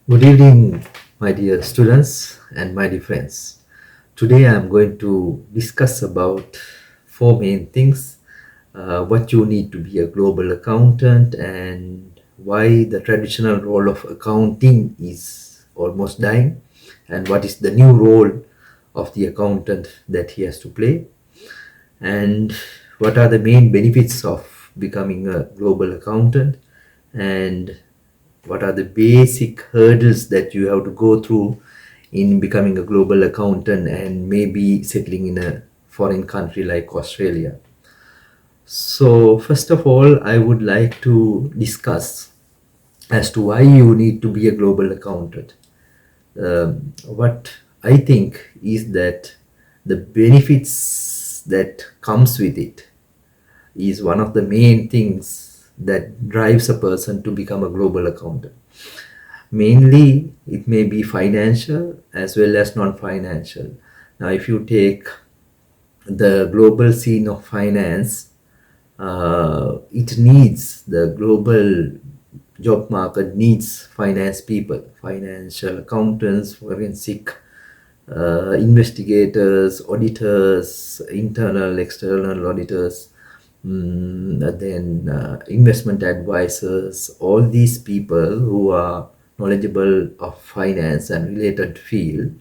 Good evening, my dear students and my dear friends. Today I am going to discuss about four main things, what you need to be a global accountant and why the traditional role of accounting is almost dying and what is the new role of the accountant that he has to play and what are the main benefits of becoming a global accountant and what are the basic hurdles that you have to go through in becoming a global accountant and maybe settling in a foreign country like Australia. So, first of all, I would like to discuss as to why you need to be a global accountant. What I think is that the benefits that comes with it is one of the main things that drives a person to become a global accountant. Mainly, it may be financial as well as non-financial. Now, if you take the global scene of finance, it needs the global job market needs finance people, financial accountants, forensic investigators, auditors, internal, external auditors, then investment advisors, all these people who are knowledgeable of finance and related field,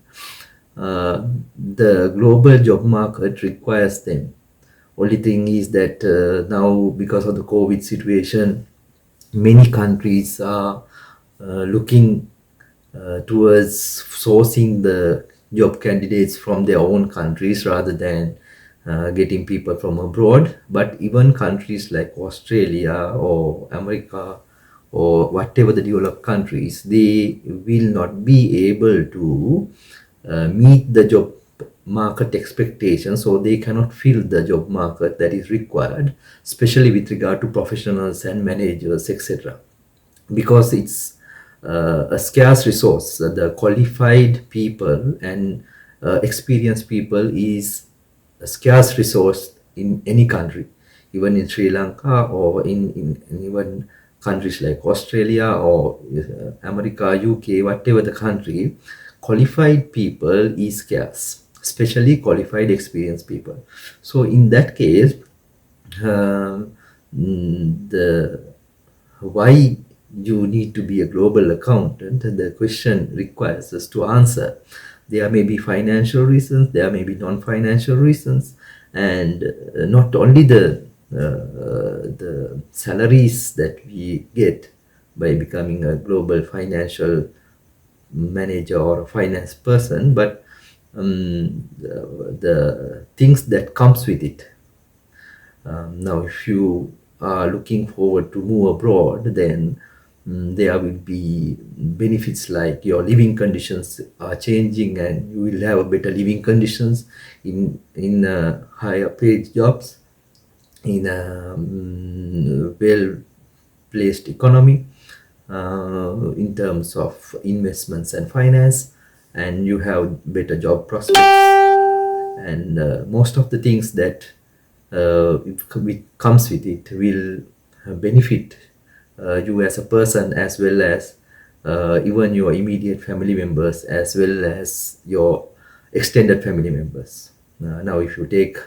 the global job market requires them. Only thing is that now because of the COVID situation, many countries are looking towards sourcing the job candidates from their own countries rather than getting people from abroad. But even countries like Australia or America or whatever the developed countries, they will not be able to meet the job market expectations, so they cannot fill the job market that is required, especially with regard to professionals and managers, etc. Because it's a scarce resource. The qualified people and experienced people is a scarce resource in any country, even in Sri Lanka or in even countries like Australia or America, UK, whatever the country, qualified people is scarce, especially qualified experienced people. So in that case, the why you need to be a global accountant, the question requires us to answer. There may be financial reasons, there may be non-financial reasons, and not only the salaries that we get by becoming a global financial manager or a finance person, but the things that comes with it. Now, if you are looking forward to move abroad, then there will be benefits like your living conditions are changing and you will have better living conditions in higher paid jobs in a well placed economy in terms of investments and finance, and you have better job prospects and most of the things that comes with it will benefit you as a person as well as even your immediate family members as well as your extended family members. Now if you take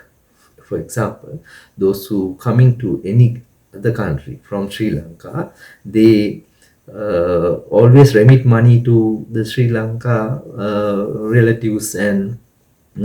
for example those who coming to any other country from Sri Lanka, they always remit money to the Sri Lanka relatives and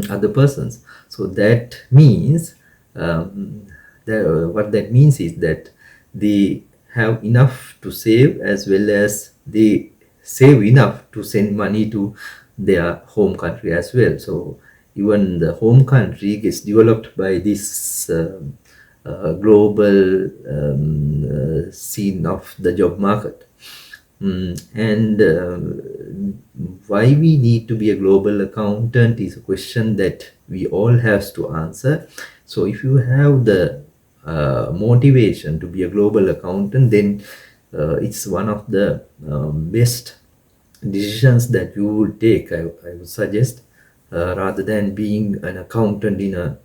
other persons. So that means what that means is that they have enough to save as well as they save enough to send money to their home country as well. So even the home country gets developed by this global scene of the job market. And why we need to be a global accountant is a question that we all have to answer. So if you have the motivation to be a global accountant, then it's one of the best decisions that you would take. I would suggest rather than being an accountant in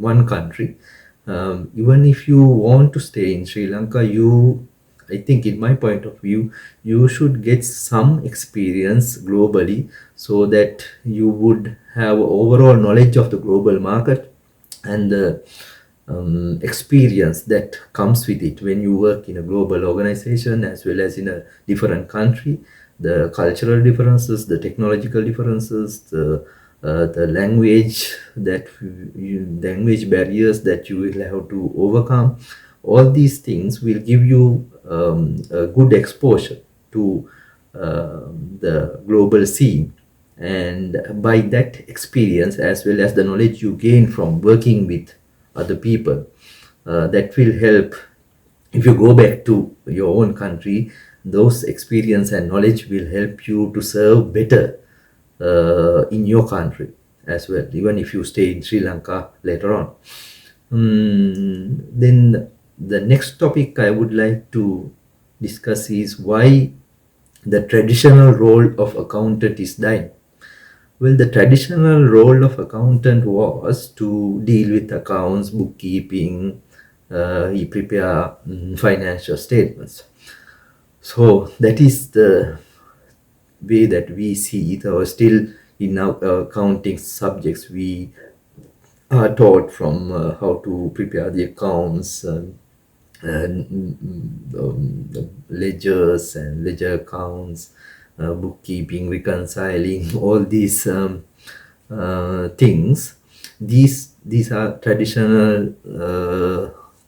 one country. Even if you want to stay in Sri Lanka, you I think in my point of view, you should get some experience globally so that you would have overall knowledge of the global market and the experience that comes with it when you work in a global organization as well as in a different country. The cultural differences, the technological differences, the language barriers that you will have to overcome, all these things will give you a good exposure to the global scene. And by that experience as well as the knowledge you gain from working with other people, that will help if you go back to your own country. Those experience and knowledge will help you to serve better in your country as well, even if you stay in Sri Lanka later on. Then the next topic I would like to discuss is why the traditional role of accountant is dying. Well, the traditional role of accountant was to deal with accounts, bookkeeping, he prepare financial statements. So that is the way that we see it, or still in our accounting subjects we are taught from how to prepare the accounts, the ledgers and ledger accounts, bookkeeping, reconciling, all these things. These are traditional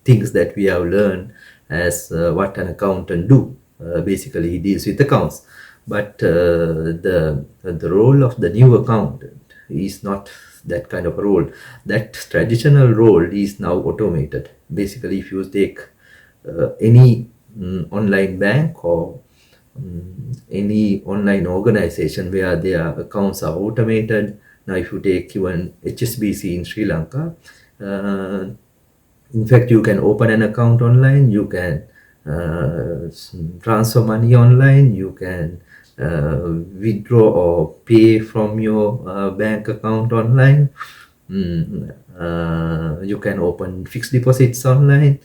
things that we have learned as what an accountant do. Basically, he deals with accounts. But the role of the new accountant is not that kind of a role. That traditional role is now automated. Basically, if you take any online bank or any online organization where their accounts are automated. Now, if you take even HSBC in Sri Lanka, in fact, you can open an account online, you can transfer money online, you can withdraw or pay from your bank account online. You can open fixed deposits online.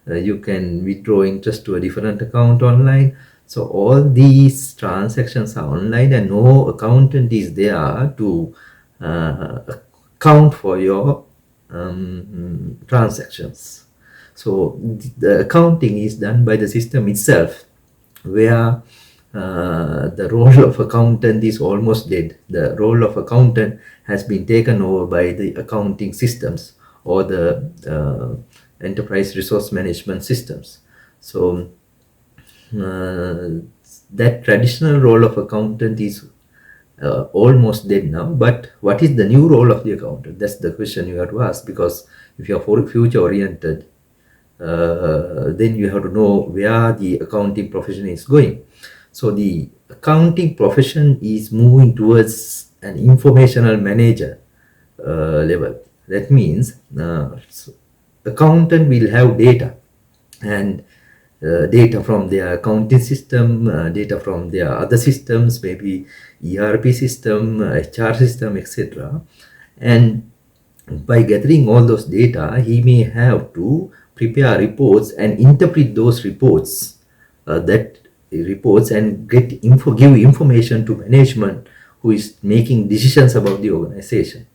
You can withdraw interest to a different account online. So all these transactions are online and no accountant is there to account for your transactions. So the accounting is done by the system itself, where the role of accountant is almost dead. The role of accountant has been taken over by the accounting systems or the enterprise resource management systems. So that traditional role of accountant is almost dead now. But what is the new role of the accountant? That's the question you have to ask, because if you are future oriented, then you have to know where the accounting profession is going. So the accounting profession is moving towards an informational manager level. That means accountant will have data, and data from their accounting system, data from their other systems, maybe ERP system, HR system, etc. And by gathering all those data, he may have to prepare reports and interpret those reports, and give information to management who is making decisions about the organization.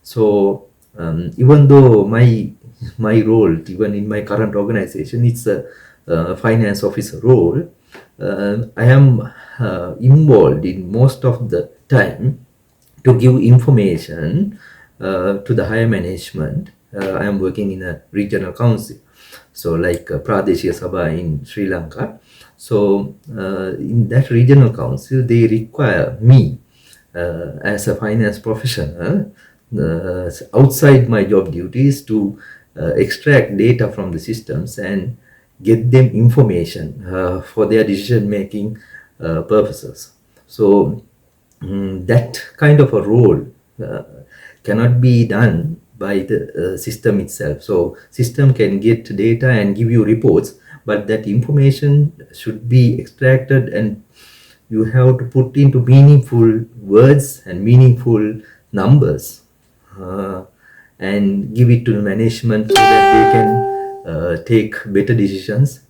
So even though my role, even in my current organization, it's a finance officer role, I am involved in most of the time to give information to the higher management. I am working in a regional council, so like Pradeshia Sabha in Sri Lanka. So in that regional council, they require me as a finance professional outside my job duties to extract data from the systems and get them information for their decision making purposes. So that kind of a role cannot be done by the system itself. So system can get data and give you reports, but that information should be extracted and you have to put into meaningful words and meaningful numbers and give it to the management so that they can take better decisions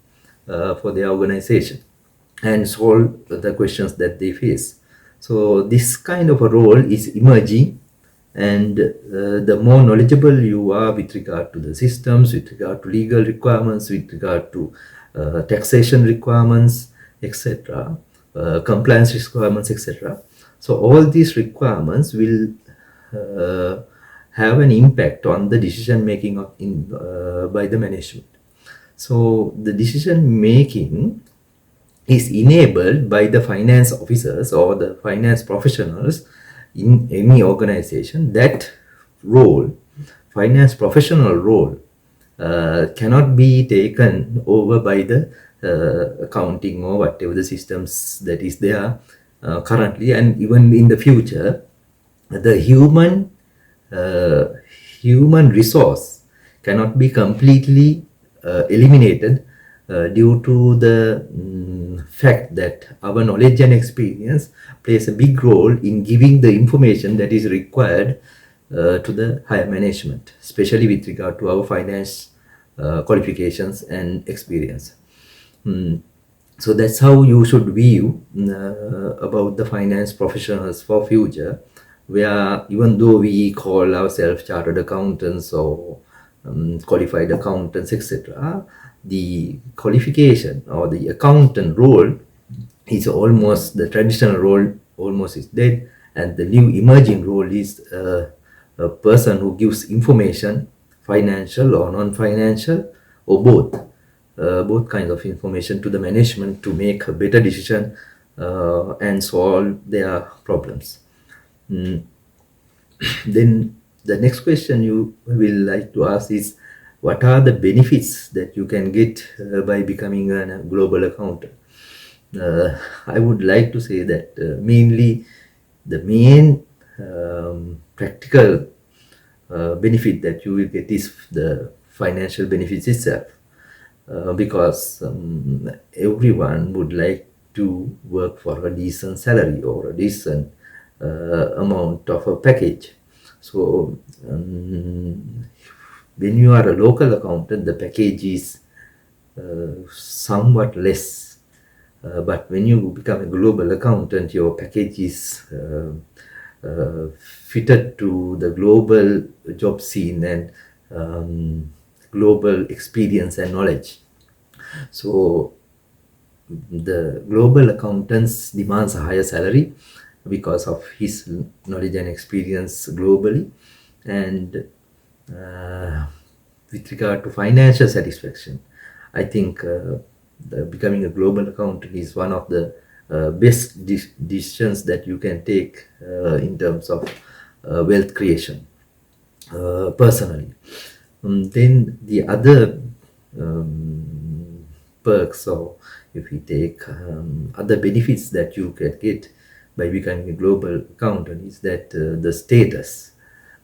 for their organization and solve the questions that they face. So this kind of a role is emerging, and the more knowledgeable you are with regard to the systems, with regard to legal requirements, with regard to taxation requirements, etc., compliance requirements, etc. So all these requirements will uh, have an impact on the decision making by the management. So the decision making is enabled by the finance officers or the finance professionals in any organization. That role, finance professional role, cannot be taken over by the accounting or whatever the systems that is there currently, and even in the future. The uh, human resource cannot be completely eliminated due to the fact that our knowledge and experience plays a big role in giving the information that is required to the higher management, especially with regard to our finance qualifications and experience. So that's how you should view about the finance professionals for future, where even though we call ourselves chartered accountants or qualified accountants, etc., the qualification or the accountant role is almost, the traditional role almost is dead, and the new emerging role is a person who gives information, financial or non-financial, or both kinds of information to the management to make a better decision and solve their problems. Then the next question you will like to ask is, what are the benefits that you can get by becoming a global accountant? I would like to say that mainly the main practical benefit that you will get is the financial benefits itself, because everyone would like to work for a decent salary or a decent amount of a package. So when you are a local accountant, the package is somewhat less. But when you become a global accountant, your package is fitted to the global job scene and global experience and knowledge. So the global accountants demands a higher salary because of his knowledge and experience globally. And with regard to financial satisfaction, I think becoming a global accountant is one of the best decisions that you can take in terms of wealth creation personally. Then the other perks, or if we take other benefits that you can get by becoming a global accountant, is that the status.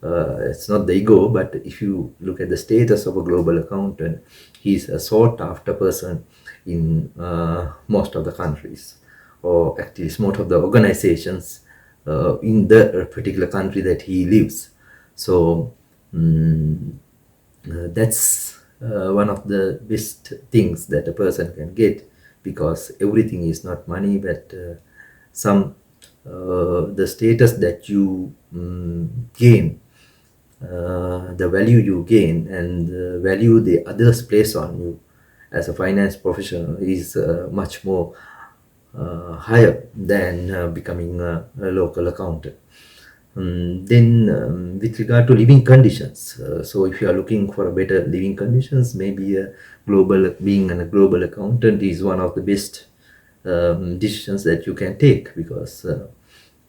It's not the ego, but if you look at the status of a global accountant, he's a sought after person in most of the countries, or at least most of the organizations in the particular country that he lives. So that's one of the best things that a person can get, because everything is not money, but some the status that you gain, the value you gain, and the value the others place on you as a finance professional is much more higher than becoming a local accountant. Then with regard to living conditions, so if you are looking for a better living conditions, maybe being a global accountant is one of the best decisions that you can take, because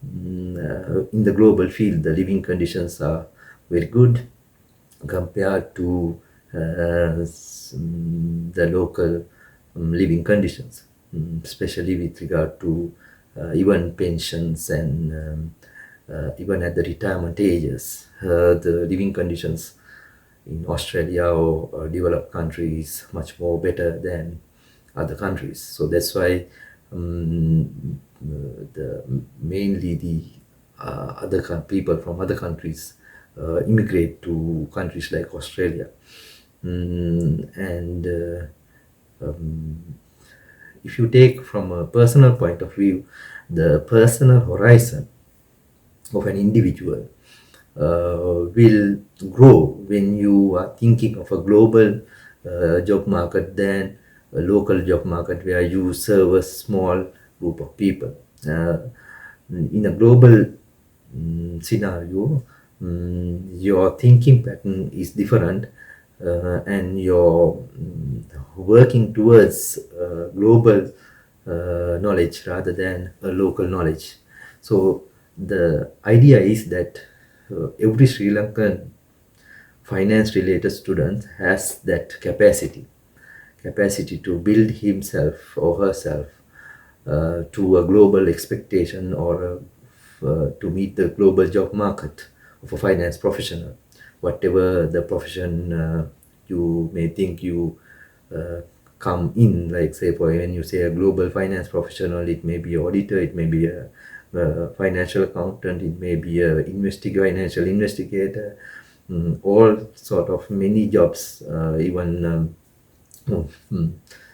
in the global field the living conditions are very good compared to the local living conditions, especially with regard to even pensions and even at the retirement ages. The living conditions in Australia or developed countries much more better than other countries. So that's why mainly the other people from other countries immigrate to countries like Australia. And if you take from a personal point of view, the personal horizon of an individual will grow when you are thinking of a global job market than a local job market where you serve a small group of people. In a global scenario, your thinking pattern is different, and you're working towards global knowledge rather than a local knowledge. So the idea is that every Sri Lankan finance related student has that capacity to build himself or herself to a global expectation, or to meet the global job market of a finance professional, whatever the profession you may think you uh, come in. Like, say, for when you say a global finance professional, it may be auditor, it may be a financial accountant, it may be a financial investigator, all sort of many jobs, even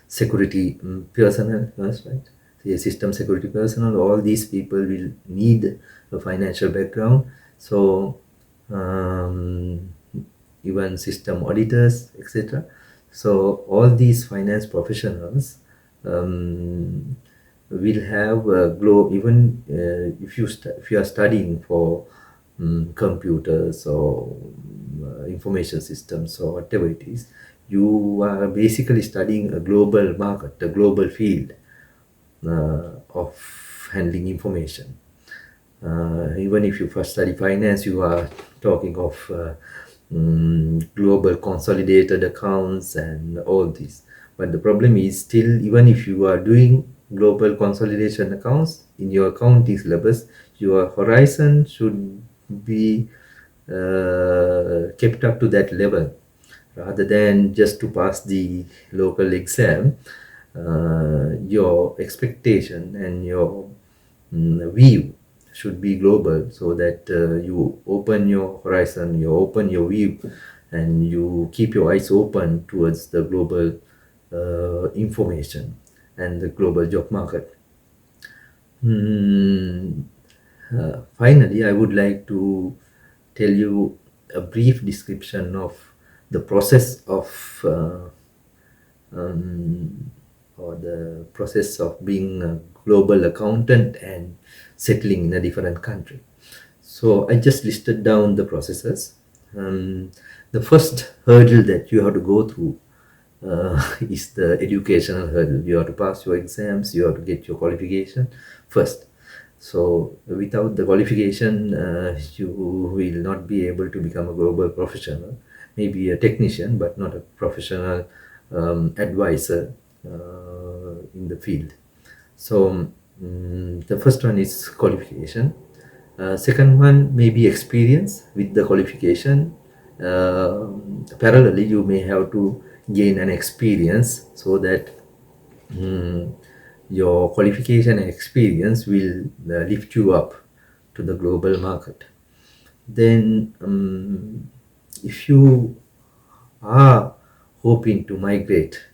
security personnel, yes, right? The system security personnel, all these people will need a financial background. So even system auditors, etc. So all these finance professionals will have a glow. Even if you are studying for computers or information systems or whatever it is, you are basically studying a global market, a global field of handling information. Even if you first study finance, you are talking of global consolidated accounts and all this. But the problem is, still, even if you are doing global consolidation accounts in your accounting syllabus, your horizon should be kept up to that level, rather than just to pass the local exam. Your expectation and your view should be global, so that you open your horizon, you open your view, and you keep your eyes open towards the global information and the global job market. Finally, I would like to tell you a brief description of the process of or the process of being a global accountant and settling in a different country. So I just listed down the processes. The first hurdle that you have to go through is the educational hurdle. You have to pass your exams, you have to get your qualification first. So without the qualification, you will not be able to become a global professional. Maybe a technician, but not a professional advisor in the field. So the first one is qualification. Second one may be experience with the qualification. Parallelly, you may have to gain an experience, so that your qualification and experience will lift you up to the global market. Then, if you are hoping to migrate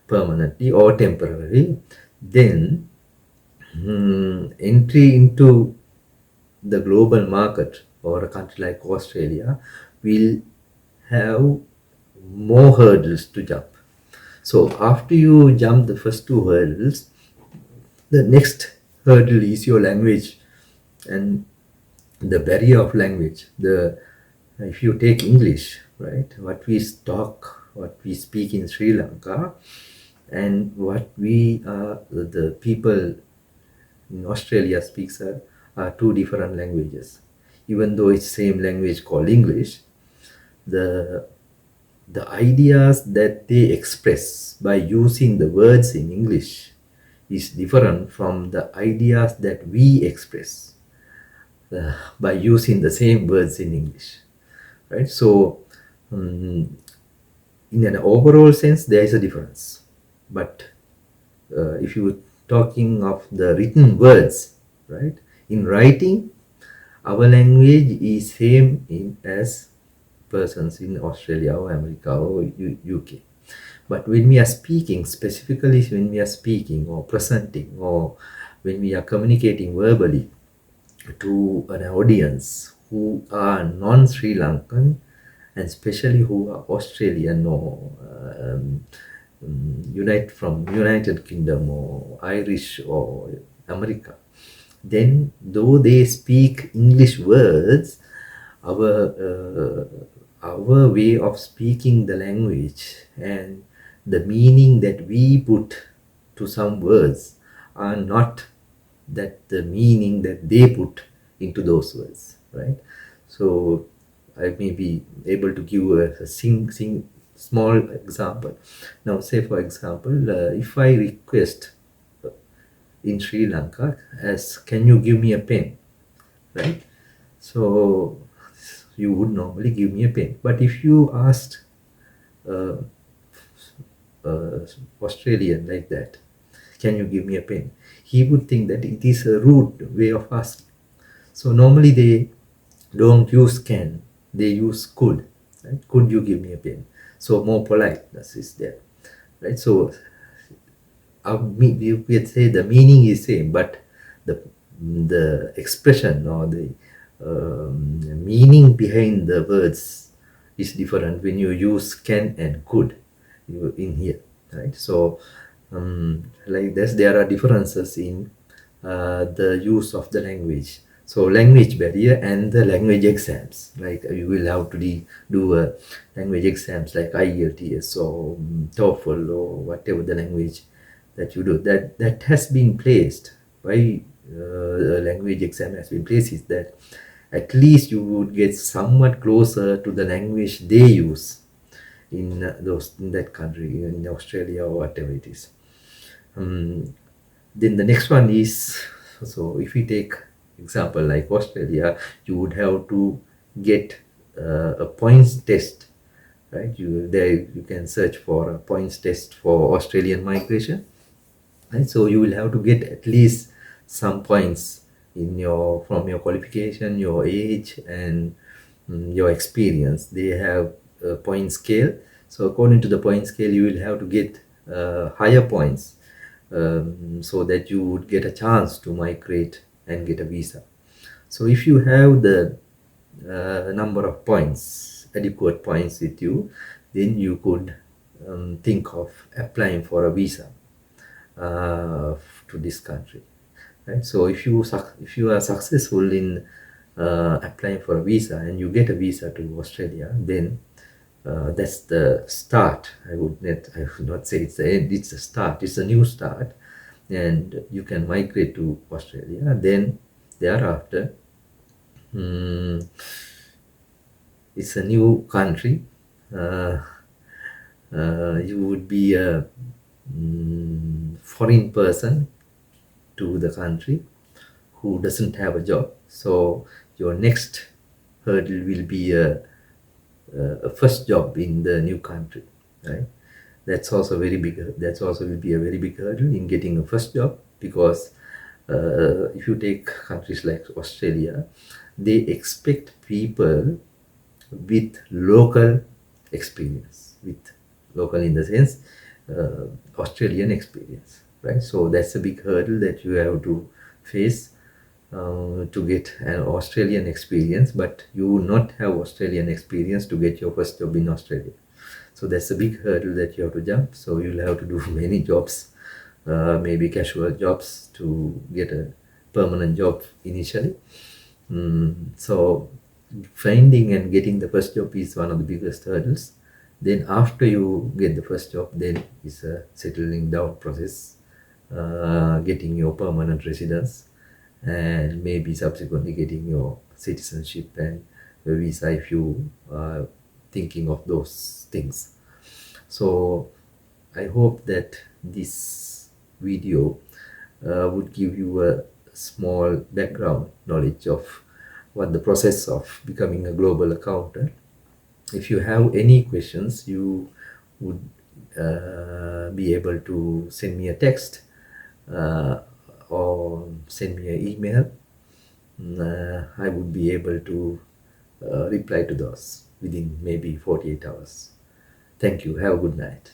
permanently or temporarily, then entry into the global market or a country like Australia will have more hurdles to jump. So after you jump the first two hurdles, the next hurdle is your language and the barrier of language. The If you take English, right, what we talk, what we speak in Sri Lanka, and what we the people in Australia speaks are two different languages. Even though it's same language called English, the ideas that they express by using the words in English is different from the ideas that we express by using the same words in English, right? So in an overall sense, there is a difference. But if you're talking of the written words, right, in writing, our language is same as persons in Australia or America or UK. But when we are speaking, specifically when we are speaking or presenting or when we are communicating verbally to an audience who are non-Sri Lankan, and especially who are Australian or United Kingdom or Irish or America, then though they speak English words, our our way of speaking the language and the meaning that we put to some words are not that the meaning that they put into those words, right? So I may be able to give a small example. Now, say for example, if I request in Sri Lanka as, can you give me a pen, right? So you would normally give me a pen. But if you asked uh, Australian like that, can you give me a pen? He would think that it is a rude way of asking. So normally they don't use can, they use could. Right? Could you give me a pen? So more politeness is there, right? So you could say the meaning is same, but the expression or the meaning behind the words is different when you use can and could in here, right? So like this, there are differences in the use of the language. So language barrier and the language exams, like you will have to do a language exams like IELTS or TOEFL or whatever the language that you do, that has been placed. Why a language exam has been placed is that at least you would get somewhat closer to the language they use in in that country, in Australia or whatever it is. Then the next one is, so if we take example like Australia, you would have to get a points test, right? You can search for a points test for Australian migration, right? So you will have to get at least some points in your from your qualification, your age, and your experience. They have a point scale. So according to the point scale, you will have to get higher points, so that you would get a chance to migrate and get a visa. So if you have the number of points, adequate points with you, then you could think of applying for a visa to this country, right? So if you are successful in applying for a visa and you get a visa to Australia, then that's the start. I would not say it's the end. It's the start. It's a new start, and you can migrate to Australia. Then thereafter, mm, it's a new country. Uh, you would be a foreign person to the country who doesn't have a job. So your next hurdle will be a first job in the new country, right? That's also very big. That's also will be a very big hurdle in getting a first job, because if you take countries like Australia, they expect people with local experience, with local in the sense Australian experience, right? So that's a big hurdle that you have to face to get an Australian experience, but you will not have Australian experience to get your first job in Australia. So that's a big hurdle that you have to jump. So you'll have to do many jobs, maybe casual jobs to get a permanent job initially. So finding and getting the first job is one of the biggest hurdles. Then after you get the first job, then it's a settling down process, getting your permanent residence, and maybe subsequently getting your citizenship and a visa if you are thinking of those things. So I hope that this video would give you a small background knowledge of what the process of becoming a global accountant. If you have any questions, you would be able to send me a text uh, or send me an email. I would be able to reply to those within maybe 48 hours. Thank you. Have a good night.